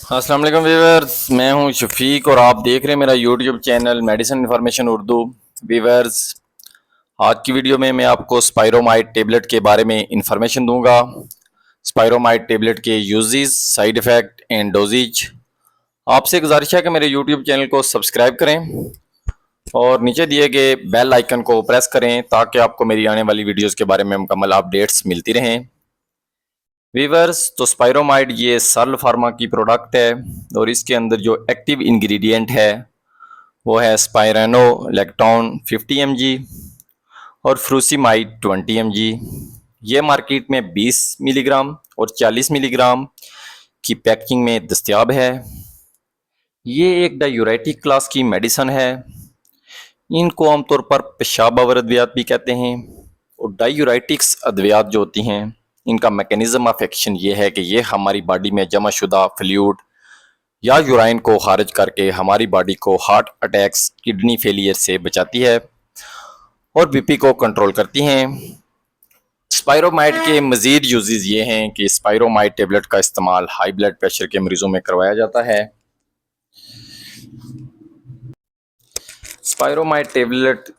अस्सलाम वालेकुम व्यूअर्स, मैं हूं शफीक और आप देख रहे हैं मेरा YouTube channel medicine information Urdu. Viewers, आज की वीडियो में मैं आपको स्पाइरोमाइड टेबलेट के बारे में इंफॉर्मेशन दूंगा। स्पाइरोमाइड टेबलेट के uses, side effect and doses. आपसे गुजारिश है कि मेरे यूट्यूब चैनल को सब्सक्राइब करें और नीचे दिए गए बेल आइकन को प्रेस करें ताकि आपको मेरी आने वाली वीडियोज़ के बारे में मुकम्मल अपडेट्स मिलती रहें। वीवर्स, तो स्पाइरोमाइड ये सर्ल फार्मा की प्रोडक्ट है और इसके अंदर जो एक्टिव इंग्रेडिएंट है वो है स्पाइरानो लैक्टोन 50 mg और फ्रूसीमाइड 20 mg। ये मार्केट में 20 मिलीग्राम और 40 मिलीग्राम की पैकिंग में दस्तयाब है। ये एक डायूरेटिक क्लास की मेडिसन है। इनको आमतौर पर पेशाब आवर अद्वियात भी कहते हैं। और डायूरेटिक्स अद्वियात जो होती हैं, इनका मैकेनिज्म ऑफ एक्शन ये है कि ये हमारी बॉडी में जमा शुदा फ्लूइड या यूराइन को खारिज करके हमारी बॉडी को हार्ट अटैक्स, किडनी फेलियर से बचाती है और बीपी को कंट्रोल करती हैं। स्पाइरोमाइड के मजीद यूजेस ये हैं कि स्पाइरोमाइड टेबलेट का इस्तेमाल हाई ब्लड प्रेशर के मरीजों में करवाया जाता है। स्पाइरोमाइड टेबलेट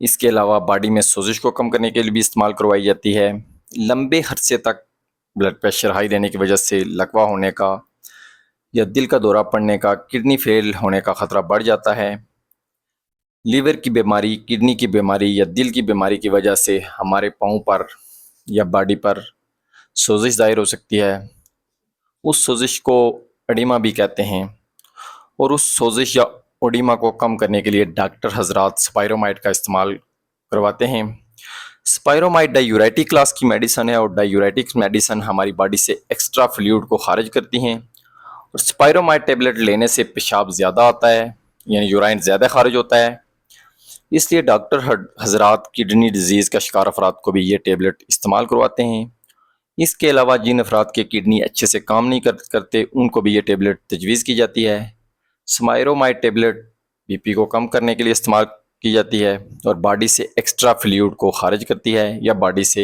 इसके अलावा बॉडी में सोजिश को कम करने के लिए भी इस्तेमाल करवाई जाती है। लंबे अरसे तक ब्लड प्रेशर हाई रहने की वजह से लकवा होने का या दिल का दौरा पड़ने का, किडनी फेल होने का ख़तरा बढ़ जाता है। लीवर की बीमारी, किडनी की बीमारी या दिल की बीमारी की वजह से हमारे पाँव पर या बॉडी पर सोजिश ज़ाहिर हो सकती है। उस सोजिश को एडिमा भी कहते हैं और उस सोजिश या ओडिमा को कम करने के लिए डॉक्टर हजरात स्पाइरोमाइड का इस्तेमाल करवाते हैं। स्पाइरोमाइड डायूरेटिक क्लास की मेडिसन है और डायूरेटिक्स मेडिसन हमारी बॉडी से एक्स्ट्रा फ्लूइड को खारिज करती हैं। और स्पाइरोमाइड टेबलेट लेने से पेशाब ज़्यादा आता है, यानी यूराइन ज़्यादा खारिज होता है। इसलिए डॉक्टर हजरात किडनी डिजीज़ का शिकार अफराद को भी ये टेबलेट इस्तेमाल करवाते हैं। इसके अलावा जिन अफराद के किडनी अच्छे से काम नहीं करते उनको भी ये टेबलेट तजवीज़ की जाती है। स्पाइरोमाइड टेबलेट बीपी को कम करने के लिए इस्तेमाल की जाती है और बॉडी से एक्स्ट्रा फ्लूइड को खारिज करती है या बॉडी से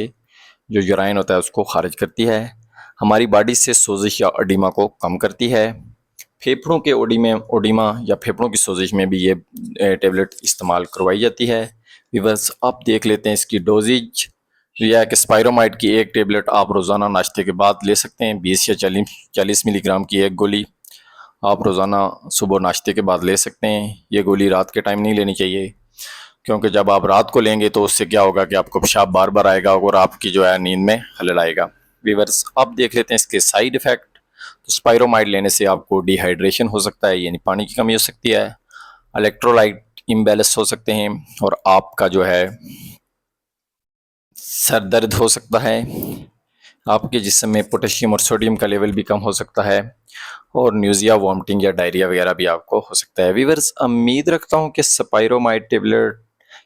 जो यूराइन होता है उसको खारिज करती है। हमारी बॉडी से सोजिश या ओडिमा को कम करती है। फेफड़ों के ओडिमा या फेफड़ों की सोजिश में भी ये टेबलेट इस्तेमाल करवाई जाती है। व्यूअर्स, आप देख लेते हैं इसकी डोजेज। यह है कि स्पाइरोमाइड की एक टेबलेट आप रोज़ाना नाश्ते के बाद ले सकते हैं। 20 या 40 मिलीग्राम की एक गोली आप रोज़ाना सुबह नाश्ते के बाद ले सकते हैं। ये गोली रात के टाइम नहीं लेनी चाहिए, क्योंकि जब आप रात को लेंगे तो उससे क्या होगा कि आपको पेशाब बार बार आएगा और आपकी जो है नींद में खलल आएगा। व्यूअर्स, अब देख लेते हैं इसके साइड इफ़ेक्ट। तो स्पाइरोमाइड लेने से आपको डिहाइड्रेशन हो सकता है, यानी पानी की कमी हो सकती है। इलेक्ट्रोलाइट इम्बैलेंस हो सकते हैं और आपका जो है सर दर्द हो सकता है। आपके जिस्म में पोटेशियम और सोडियम का लेवल भी कम हो सकता है और न्यूज़िया, वॉमिटिंग या डायरिया वगैरह भी आपको हो सकता है। व्यूअर्स, उम्मीद रखता हूँ कि स्पाइरोमाइड टेबलेट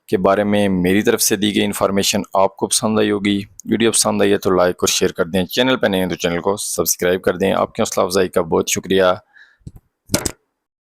के बारे में मेरी तरफ से दी गई इन्फॉर्मेशन आपको पसंद आई होगी। वीडियो पसंद आई है तो लाइक और शेयर कर दें। चैनल पर नए हैं तो चैनल को सब्सक्राइब कर दें। आपकी हौसला अफजाई का बहुत शुक्रिया।